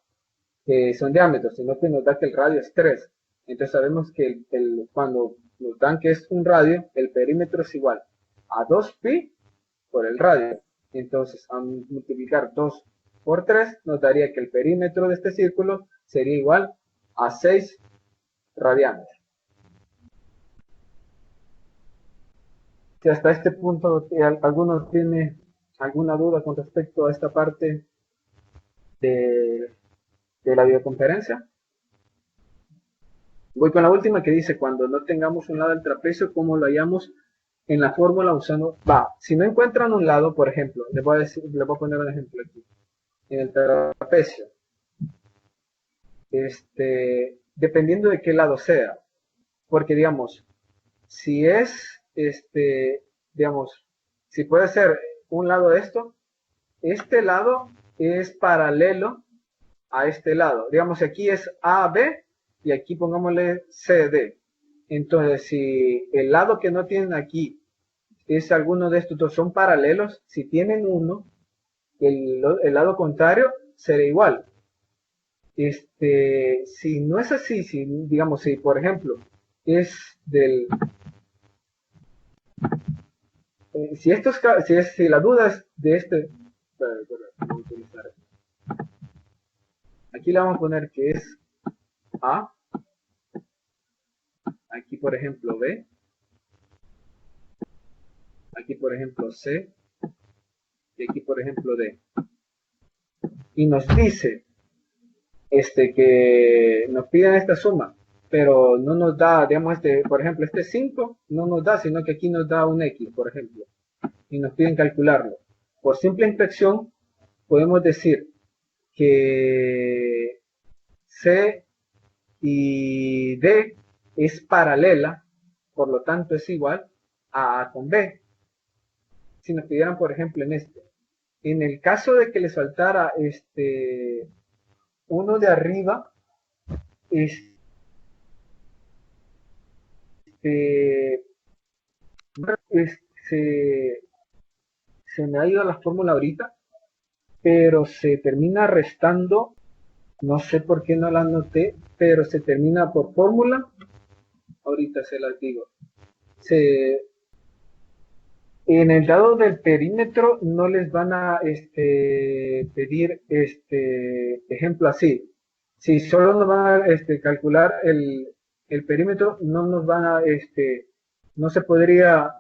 Speaker 1: que son diámetros, sino que nos da que el radio es 3. Entonces sabemos que cuando nos dan que es un radio, el perímetro es igual a 2 pi por el radio. Entonces, al multiplicar 2 por 3, nos daría que el perímetro de este círculo sería igual a 6 radianes. Si hasta este punto alguno tiene alguna duda con respecto a esta parte de la videoconferencia. Voy con la última, que dice: cuando no tengamos un lado del trapecio, ¿cómo lo hallamos en la fórmula usando? Si no encuentran un lado, por ejemplo, les voy a poner un ejemplo aquí. En el trapecio, dependiendo de qué lado sea, porque digamos, si es, digamos, si puede ser un lado de esto, este lado es paralelo a este lado. Digamos, aquí es AB y aquí pongámosle CD. Entonces, si el lado que no tienen aquí es alguno de estos dos, son paralelos, si tienen uno, el lado contrario será igual. Si no es así, digamos, si por ejemplo es del... si la duda es de este... Vamos a utilizar aquí le vamos a poner que es A, aquí por ejemplo B, aquí por ejemplo C, y aquí por ejemplo D. Y nos dice que nos piden esta suma, pero no nos da, digamos, por ejemplo, este 5 no nos da, sino que aquí nos da un X, por ejemplo, y nos piden calcularlo. Por simple inspección, podemos decir que C y D es paralela, por lo tanto es igual a A con B. Si nos pidieran, por ejemplo, en el caso de que les faltara uno de arriba, se me ha ido la fórmula ahorita, pero se termina restando, no sé por qué no la anoté, pero se termina por fórmula, ahorita se las digo. En el dado del perímetro no les van a pedir ejemplo así. Si solo nos van a calcular el perímetro, no nos van a no se podría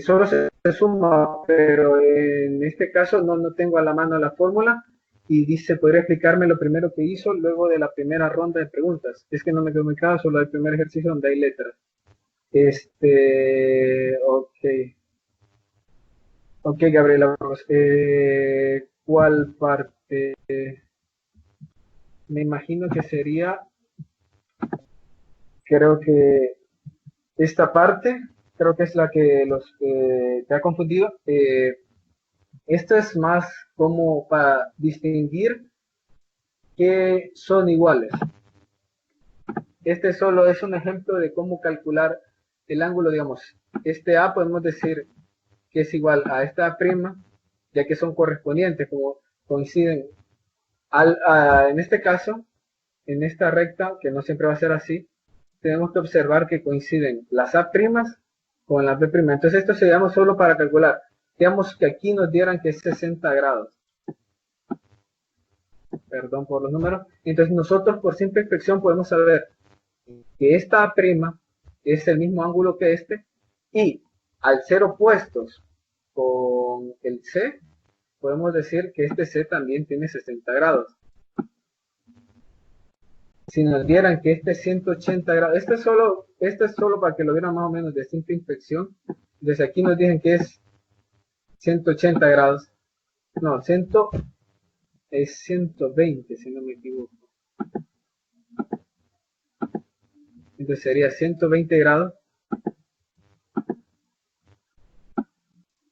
Speaker 1: solo se suma, pero en este caso no tengo a la mano la fórmula, y dice: podría explicarme lo primero que hizo luego de la primera ronda de preguntas. Es que no me quedó muy claro, solo el primer ejercicio donde hay letras. Ok, Gabriela, ¿cuál parte? Me imagino que sería, creo que esta parte, creo que es la que te ha confundido. Esto es más como para distinguir que son iguales. Este solo es un ejemplo de cómo calcular el ángulo, digamos. Este A podemos decir que es igual a esta A', ya que son correspondientes, como coinciden. En este caso, en esta recta, que no siempre va a ser así, tenemos que observar que coinciden las A' con las B'. Entonces esto se llama solo para calcular. Digamos que aquí nos dieran que es 60 grados. Perdón por los números. Entonces nosotros por simple inspección podemos saber que esta A' es el mismo ángulo que este, y al ser opuestos con el C, podemos decir que este C también tiene 60 grados. Si nos dieran que este es 180 grados, este es solo para que lo vieran más o menos de simple inspección. Desde aquí nos dicen que es 180 grados. No, es 120 si no me equivoco. Entonces sería 120 grados.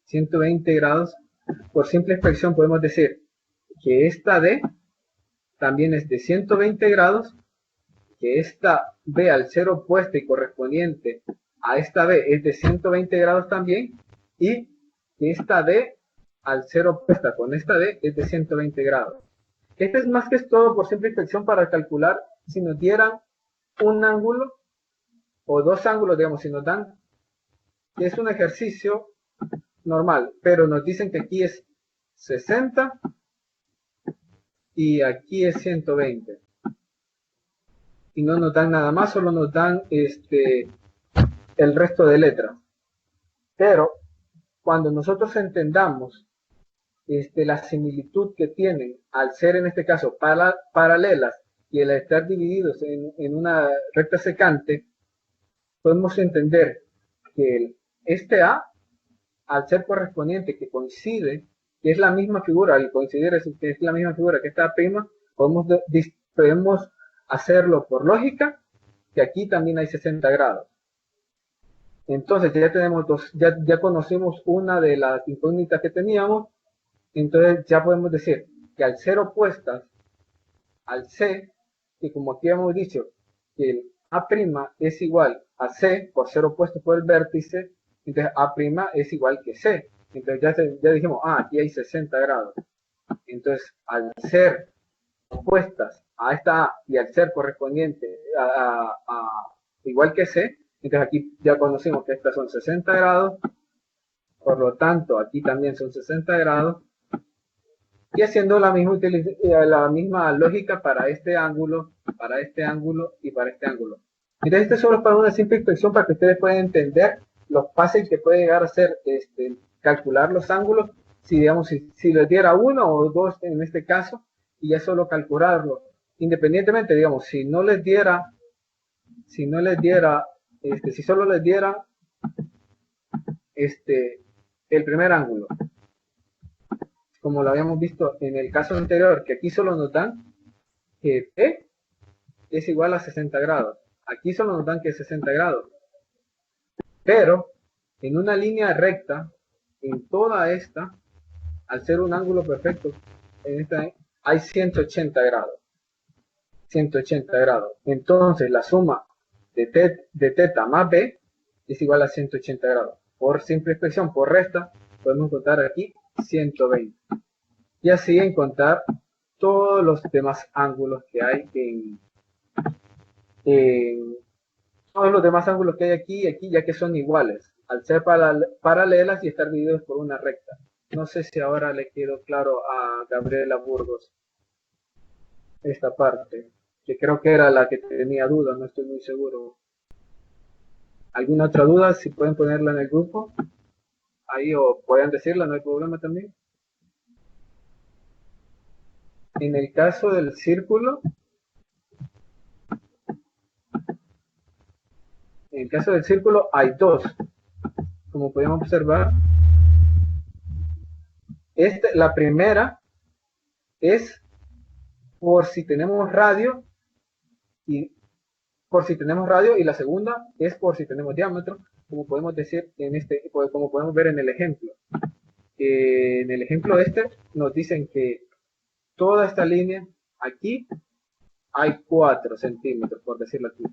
Speaker 1: 120 grados. Por simple inspección podemos decir que esta D también es de 120 grados, que esta B al ser opuesta y correspondiente a esta B es de 120 grados también, y que esta D al ser opuesta con esta D es de 120 grados. Este es más que todo por simple inspección para calcular si nos dieran un ángulo o dos ángulos, digamos, si nos dan, que es un ejercicio normal, pero nos dicen que aquí es 60 y aquí es 120. Y no nos dan nada más, solo nos dan el resto de letras. Pero cuando nosotros entendamos la similitud que tienen al ser en este caso paralelas y al estar divididos en una recta secante, podemos entender que este A, al ser correspondiente, que coincide, que es la misma figura, al coincidir que es la misma figura que esta A', podemos hacerlo por lógica, que aquí también hay 60 grados. Entonces ya tenemos ya conocimos una de las incógnitas que teníamos. Entonces ya podemos decir que al ser opuestas al C, y como aquí hemos dicho que el A' es igual a C por ser opuesto por el vértice, entonces A' es igual que C. Entonces ya dijimos, aquí hay 60 grados. Entonces al ser opuestas a esta A y al ser correspondiente igual que C, entonces aquí ya conocimos que estas son 60 grados, por lo tanto aquí también son 60 grados, y haciendo la misma lógica para este ángulo, para este ángulo y para este ángulo. Entonces esto solo es para una simple inspección para que ustedes puedan entender los pasos que puede llegar a ser calcular los ángulos, si digamos si les diera uno o dos en este caso, y ya solo calcularlo. Independientemente, digamos, si solo les diera el primer ángulo, como lo habíamos visto en el caso anterior, que aquí solo nos dan que P es igual a 60 grados. Aquí solo nos dan que es 60 grados. Pero en una línea recta, en toda esta, al ser un ángulo perfecto, en esta hay 180 grados. 180 grados. Entonces la suma de teta más B es igual a 180 grados. Por simple expresión, por resta, podemos encontrar aquí 120. Y así encontrar todos los demás ángulos que hay todos los demás ángulos que hay aquí y aquí, ya que son iguales, al ser paralelas y estar divididos por una recta. No sé si ahora le quedó claro a Gabriela Burgos esta parte, que creo que era la que tenía duda, no estoy muy seguro. ¿Alguna otra duda? Si pueden ponerla en el grupo, ahí, o pueden decirla, no hay problema también. En el caso del círculo, hay dos, como podemos observar. La primera es por si tenemos radio y la segunda es por si tenemos diámetro, como podemos decir como podemos ver en el ejemplo. En el ejemplo nos dicen que toda esta línea aquí hay 4 centímetros, por decirlo aquí.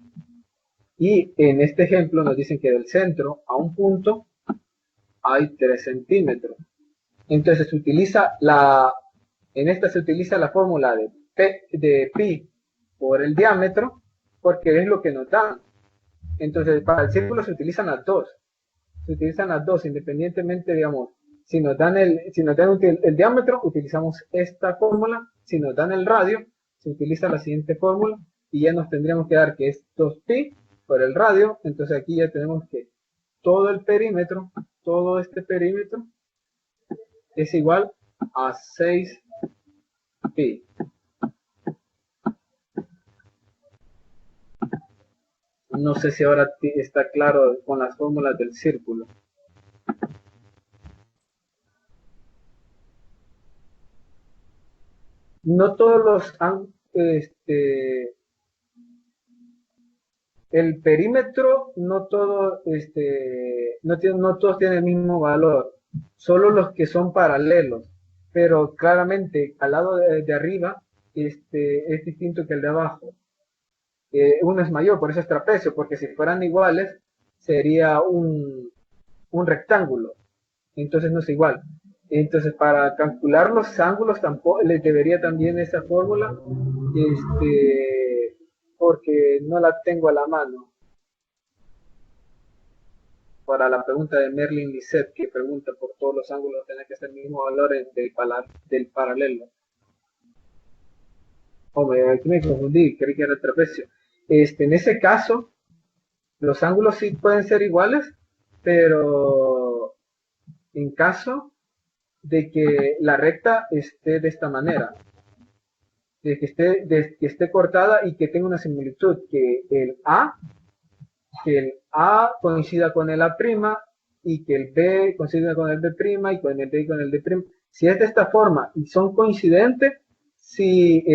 Speaker 1: Y en este ejemplo nos dicen que del centro a un punto hay 3 centímetros. Entonces se utiliza en esta se utiliza la fórmula de pi por el diámetro, porque es lo que nos dan. Entonces para el círculo se utilizan las dos. Se utilizan las dos independientemente, digamos, si nos dan el diámetro, utilizamos esta fórmula. Si nos dan el radio, se utiliza la siguiente fórmula y ya nos tendríamos que dar que es 2pi por el radio. Entonces aquí ya tenemos que todo el perímetro, todo este perímetro es igual a 6pi. No sé si ahora está claro con las fórmulas del círculo. No todos los el perímetro no todo no todos tienen el mismo valor, solo los que son paralelos, pero claramente al lado de arriba es distinto que el de abajo. Uno es mayor, por eso es trapecio, porque si fueran iguales sería un rectángulo, entonces no es igual. Entonces para calcular los ángulos tampoco les debería también esa fórmula, porque no la tengo a la mano. Para la pregunta de Merlin Lisset, que pregunta por todos los ángulos tiene que ser el mismo valor del paralelo. Aquí me confundí, creí que era el trapecio. En ese caso, los ángulos sí pueden ser iguales, pero en caso de que la recta esté de esta manera, de que esté cortada y que tenga una similitud, que el A coincida con el A' y que el B coincida con el B' y con el D y con el D'. Si es de esta forma y son coincidentes, sí,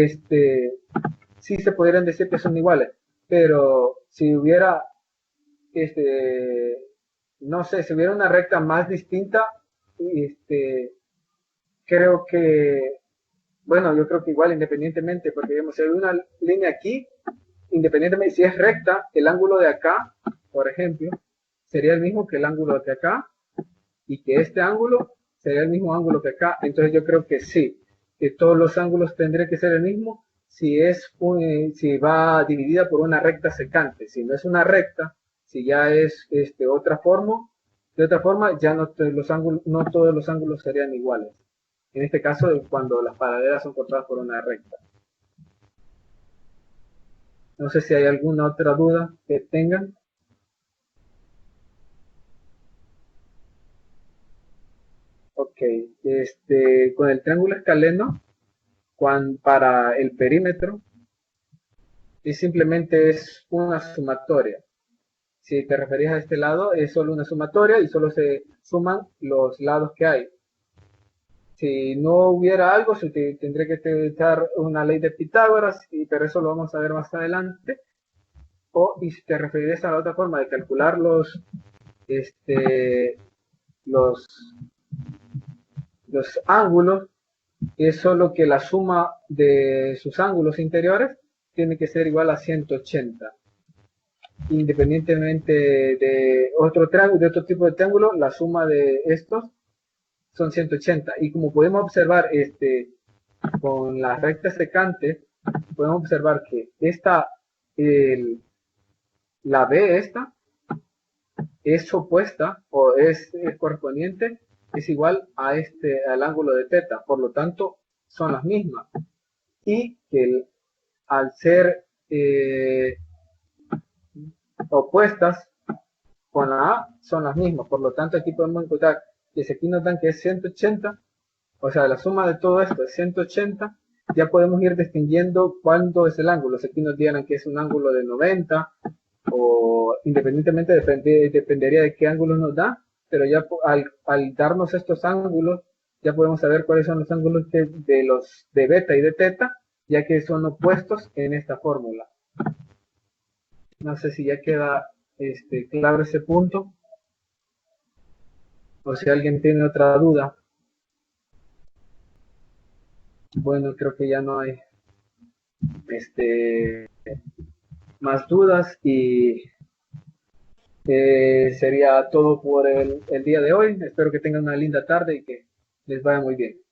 Speaker 1: sí se podrían decir que son iguales, pero si hubiera no sé, si hubiera una recta más distinta, creo que, bueno, yo creo que igual independientemente, porque digamos, si hay una línea aquí, independientemente si es recta, el ángulo de acá, por ejemplo, sería el mismo que el ángulo de acá, y que este ángulo sería el mismo ángulo que acá. Entonces yo creo que sí, que todos los ángulos tendrían que ser el mismo si si va dividida por una recta secante. Si no es una recta, si ya es de otra forma, ya no todos los ángulos serían iguales. En este caso, cuando las paralelas son cortadas por una recta. No sé si hay alguna otra duda que tengan. Ok, con el triángulo escaleno, para el perímetro, simplemente es una sumatoria. Si te referías a este lado, es solo una sumatoria y solo se suman los lados que hay. Si no hubiera algo, tendré que utilizar una ley de Pitágoras, pero eso lo vamos a ver más adelante. Y si te refieres a la otra forma de calcular los ángulos, es solo que la suma de sus ángulos interiores tiene que ser igual a 180. Independientemente de otro tipo de triángulo, la suma de estos son 180. Y como podemos observar con las rectas secantes, podemos observar que la B es opuesta o es correspondiente, es igual al ángulo de θ, por lo tanto son las mismas, y que al ser opuestas con la A son las mismas, por lo tanto aquí podemos encontrar que si aquí nos dan que es 180, o sea la suma de todo esto es 180, ya podemos ir distinguiendo cuándo es el ángulo. Si aquí nos dieran que es un ángulo de 90, o independientemente dependería de qué ángulo nos da, pero ya al darnos estos ángulos ya podemos saber cuáles son los ángulos de beta y de teta, ya que son opuestos en esta fórmula. No sé si ya queda claro ese punto, o si alguien tiene otra duda. Bueno, creo que ya no hay. más dudas y sería todo por el día de hoy. Espero que tengan una linda tarde y que les vaya muy bien.